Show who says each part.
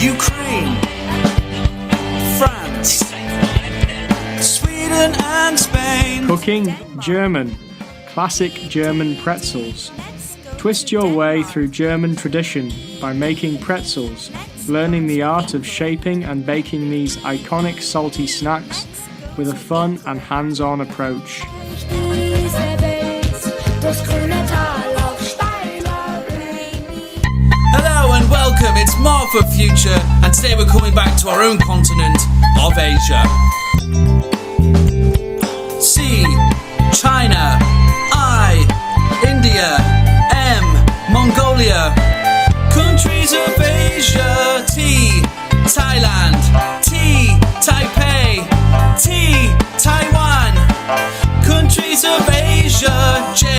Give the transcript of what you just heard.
Speaker 1: Ukraine, France, Sweden and Spain.
Speaker 2: Cooking German. Classic German pretzels. Twist your way through German tradition by making pretzels, learning the art of shaping and baking these iconic salty snacks with a fun and hands-on approach.
Speaker 1: Hello and welcome, it's Mark for Future, and today we're coming back to our own continent of Asia. C. China. I. India. M. Mongolia. Countries of Asia. T. Thailand. T. Taipei.